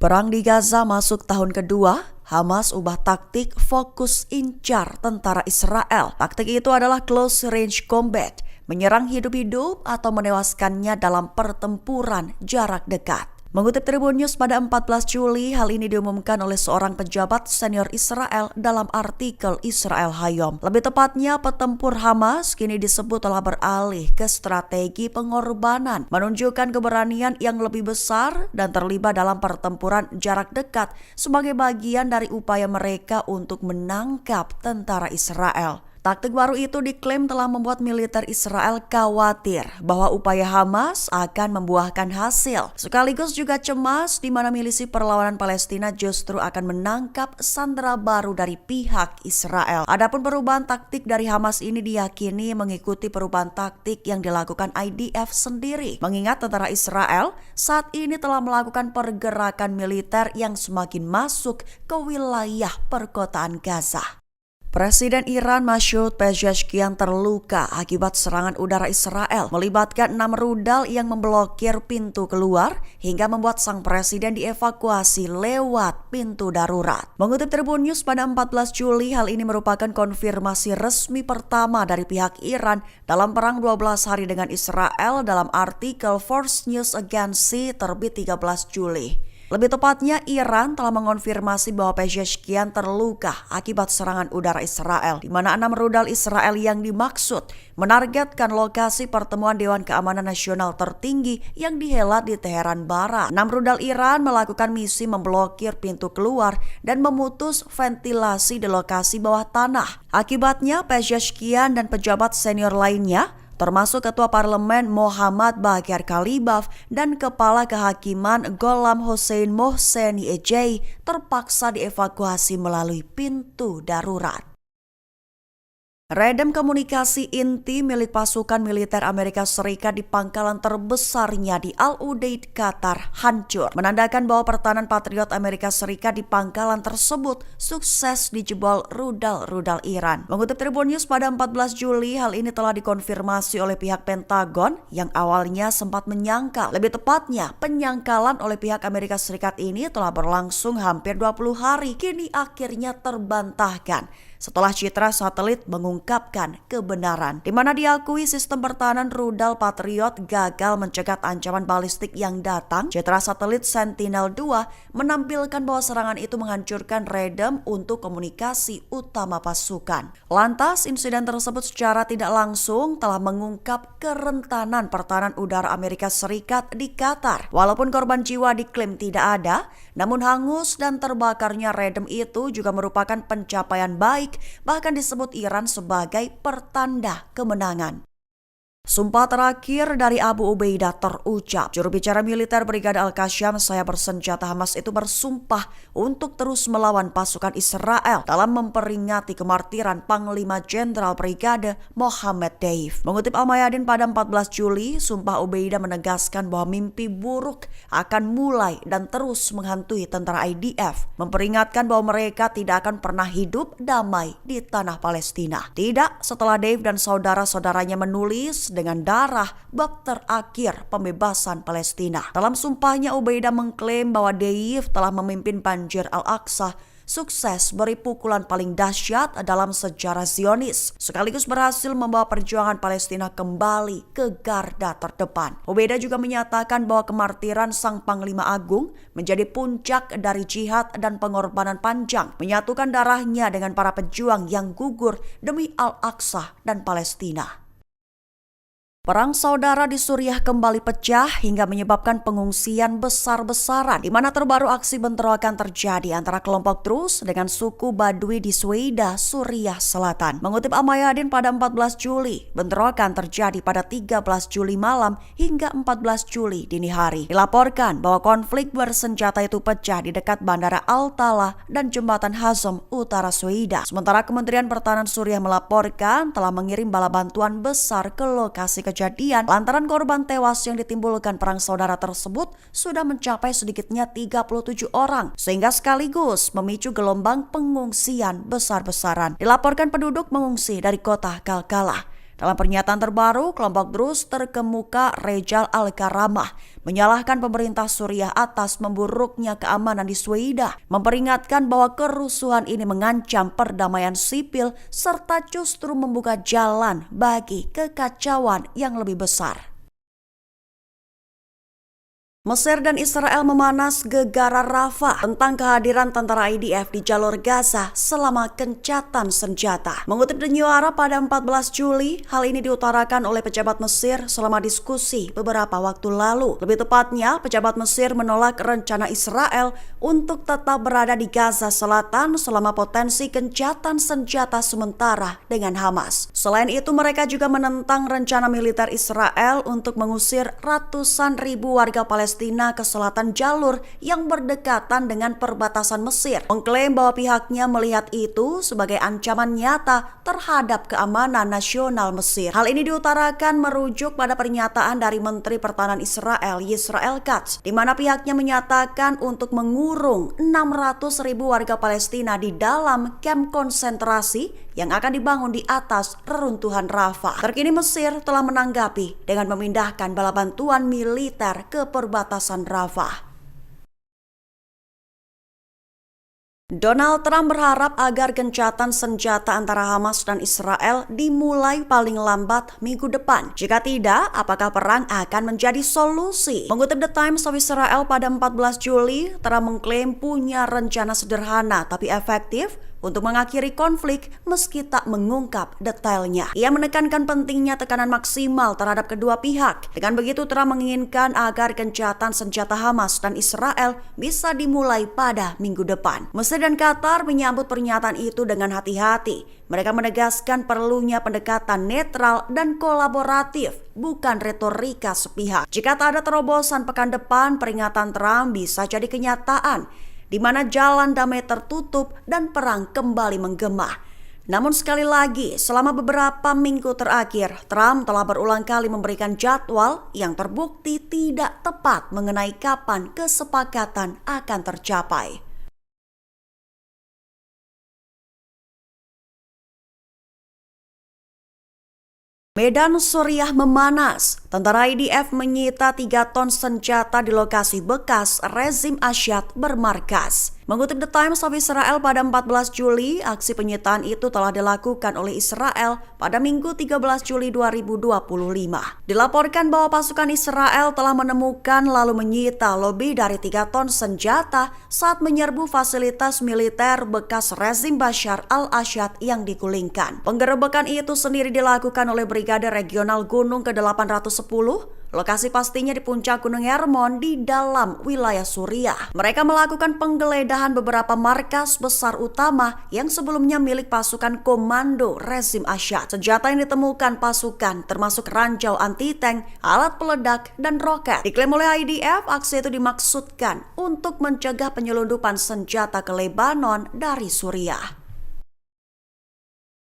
Perang di Gaza masuk tahun kedua, Hamas ubah taktik fokus incar tentara Israel. Taktik itu adalah close range combat, menyerang hidup-hidup atau menewaskannya dalam pertempuran jarak dekat. Mengutip Tribun News pada 14 Juli, hal ini diumumkan oleh seorang pejabat senior Israel dalam artikel Israel Hayom. Lebih tepatnya, petempur Hamas kini disebut telah beralih ke strategi pengorbanan, menunjukkan keberanian yang lebih besar dan terlibat dalam pertempuran jarak dekat sebagai bagian dari upaya mereka untuk menangkap tentara Israel. Taktik baru itu diklaim telah membuat militer Israel khawatir bahwa upaya Hamas akan membuahkan hasil. Sekaligus juga cemas di mana milisi perlawanan Palestina justru akan menangkap sandera baru dari pihak Israel. Adapun perubahan taktik dari Hamas ini diyakini mengikuti perubahan taktik yang dilakukan IDF sendiri. Mengingat tentara Israel saat ini telah melakukan pergerakan militer yang semakin masuk ke wilayah perkotaan Gaza. Presiden Iran Masoud Pezeshkian terluka akibat serangan udara Israel melibatkan 6 rudal yang memblokir pintu keluar hingga membuat sang presiden dievakuasi lewat pintu darurat. Mengutip Tribun News pada 14 Juli, hal ini merupakan konfirmasi resmi pertama dari pihak Iran dalam perang 12 hari dengan Israel dalam artikel Force News Agency terbit 13 Juli. Lebih tepatnya, Iran telah mengonfirmasi bahwa Pezeshkian terluka akibat serangan udara Israel, di mana 6 rudal Israel yang dimaksud menargetkan lokasi pertemuan Dewan Keamanan Nasional tertinggi yang dihelat di Teheran Barat. 6 rudal Iran melakukan misi memblokir pintu keluar dan memutus ventilasi di lokasi bawah tanah. Akibatnya, Pezeshkian dan pejabat senior lainnya termasuk Ketua Parlemen Mohammad Bagher Ghalibaf dan Kepala Kehakiman Gholam Hossein Mohseni Ejei terpaksa dievakuasi melalui pintu darurat. Redem komunikasi inti milik pasukan militer Amerika Serikat di pangkalan terbesarnya di Al Udeid, Qatar hancur, menandakan bahwa pertahanan Patriot Amerika Serikat di pangkalan tersebut sukses dijebol rudal-rudal Iran. Mengutip Tribun News pada 14 Juli, hal ini telah dikonfirmasi oleh pihak Pentagon yang awalnya sempat menyangkal. Lebih tepatnya, penyangkalan oleh pihak Amerika Serikat ini telah berlangsung hampir 20 hari, kini akhirnya terbantahkan setelah citra satelit mengungkapkan kebenaran, di mana diakui sistem pertahanan rudal Patriot gagal mencegat ancaman balistik yang datang. Citra satelit Sentinel-2 menampilkan bahwa serangan itu menghancurkan redem untuk komunikasi utama pasukan. Lantas, insiden tersebut secara tidak langsung telah mengungkap kerentanan pertahanan udara Amerika Serikat di Qatar. Walaupun korban jiwa diklaim tidak ada, namun hangus dan terbakarnya redem itu juga merupakan pencapaian baik, bahkan disebut Iran sebagai pertanda kemenangan. Sumpah terakhir dari Abu Ubaidah terucap. Juru bicara militer Brigade Al-Qassam, saya bersenjata Hamas itu bersumpah untuk terus melawan pasukan Israel dalam memperingati kemartiran Panglima Jenderal Brigade Mohammad Deif. Mengutip Al-Mayadin pada 14 Juli, Sumpah Ubaidah menegaskan bahwa mimpi buruk akan mulai dan terus menghantui tentara IDF, memperingatkan bahwa mereka tidak akan pernah hidup damai di tanah Palestina. Tidak setelah Deif dan saudara-saudaranya menulis dengan darah bab terakhir pembebasan Palestina. Dalam sumpahnya, Ubaidah mengklaim bahwa Deif telah memimpin banjir Al-Aqsa, sukses beri pukulan paling dahsyat dalam sejarah Zionis, sekaligus berhasil membawa perjuangan Palestina kembali ke garda terdepan. Ubaidah juga menyatakan bahwa kemartiran Sang Panglima Agung menjadi puncak dari jihad dan pengorbanan panjang, menyatukan darahnya dengan para pejuang yang gugur demi Al-Aqsa dan Palestina. Perang saudara di Suriah kembali pecah hingga menyebabkan pengungsian besar-besaran, di mana terbaru aksi bentrokan terjadi antara kelompok Druze dengan suku Badui di Sweida, Suriah Selatan. Mengutip Al-Mayadin pada 14 Juli, bentrokan terjadi pada 13 Juli malam hingga 14 Juli dini hari. Dilaporkan bahwa konflik bersenjata itu pecah di dekat Bandara Al-Tala dan Jembatan Hazm, utara Sweida. Sementara Kementerian Pertahanan Suriah melaporkan telah mengirim bala bantuan besar ke lokasi kejadian lantaran korban tewas yang ditimbulkan perang saudara tersebut sudah mencapai sedikitnya 37 orang, sehingga sekaligus memicu gelombang pengungsian besar-besaran. Dilaporkan penduduk mengungsi dari kota Kalkala. Dalam pernyataan terbaru, kelompok Druze terkemuka Rejal Al-Karamah menyalahkan pemerintah Suriah atas memburuknya keamanan di Sweida, memperingatkan bahwa kerusuhan ini mengancam perdamaian sipil serta justru membuka jalan bagi kekacauan yang lebih besar. Mesir dan Israel memanas gegara Rafah tentang kehadiran tentara IDF di jalur Gaza selama gencatan senjata. Mengutip The New Arab pada 14 Juli, hal ini diutarakan oleh pejabat Mesir selama diskusi beberapa waktu lalu. Lebih tepatnya, pejabat Mesir menolak rencana Israel untuk tetap berada di Gaza Selatan selama potensi gencatan senjata sementara dengan Hamas. Selain itu, mereka juga menentang rencana militer Israel untuk mengusir ratusan ribu warga Palestina ke selatan jalur yang berdekatan dengan perbatasan Mesir, mengklaim bahwa pihaknya melihat itu sebagai ancaman nyata terhadap keamanan nasional Mesir. Hal ini diutarakan merujuk pada pernyataan dari Menteri Pertahanan Israel, Yisrael Katz, di mana pihaknya menyatakan untuk mengurung 600.000 warga Palestina di dalam kamp konsentrasi yang akan dibangun di atas reruntuhan Rafah. Terkini Mesir telah menanggapi dengan memindahkan bala bantuan militer ke perbatasan Rafah. Donald Trump berharap agar gencatan senjata antara Hamas dan Israel dimulai paling lambat minggu depan. Jika tidak, apakah perang akan menjadi solusi? Mengutip The Times of Israel pada 14 Juli, Trump mengklaim punya rencana sederhana tapi efektif untuk mengakhiri konflik meski tak mengungkap detailnya. Ia menekankan pentingnya tekanan maksimal terhadap kedua pihak. Dengan begitu, Trump menginginkan agar gencatan senjata Hamas dan Israel bisa dimulai pada minggu depan. Mesir dan Qatar menyambut pernyataan itu dengan hati-hati. Mereka menegaskan perlunya pendekatan netral dan kolaboratif, bukan retorika sepihak. Jika tak ada terobosan pekan depan, peringatan Trump bisa jadi kenyataan, di mana jalan damai tertutup dan perang kembali menggema. Namun sekali lagi, selama beberapa minggu terakhir, Trump telah berulang kali memberikan jadwal yang terbukti tidak tepat mengenai kapan kesepakatan akan tercapai. Medan Suriah memanas. Tentara IDF menyita 3 ton senjata di lokasi bekas rezim Asyad bermarkas. Mengutip The Times of Israel pada 14 Juli, aksi penyitaan itu telah dilakukan oleh Israel pada Minggu 13 Juli 2025. Dilaporkan bahwa pasukan Israel telah menemukan lalu menyita lebih dari 3 ton senjata saat menyerbu fasilitas militer bekas rezim Bashar al-Assad yang digulingkan. Penggerebekan itu sendiri dilakukan oleh Brigade Regional Gunung ke-810, lokasi pastinya di puncak Gunung Hermon di dalam wilayah Suriah. Mereka melakukan penggeledahan beberapa markas besar utama yang sebelumnya milik pasukan komando rezim Asyad. Senjata yang ditemukan pasukan termasuk ranjau anti-tank, alat peledak, dan roket. Diklaim oleh IDF, aksi itu dimaksudkan untuk mencegah penyelundupan senjata ke Lebanon dari Suriah.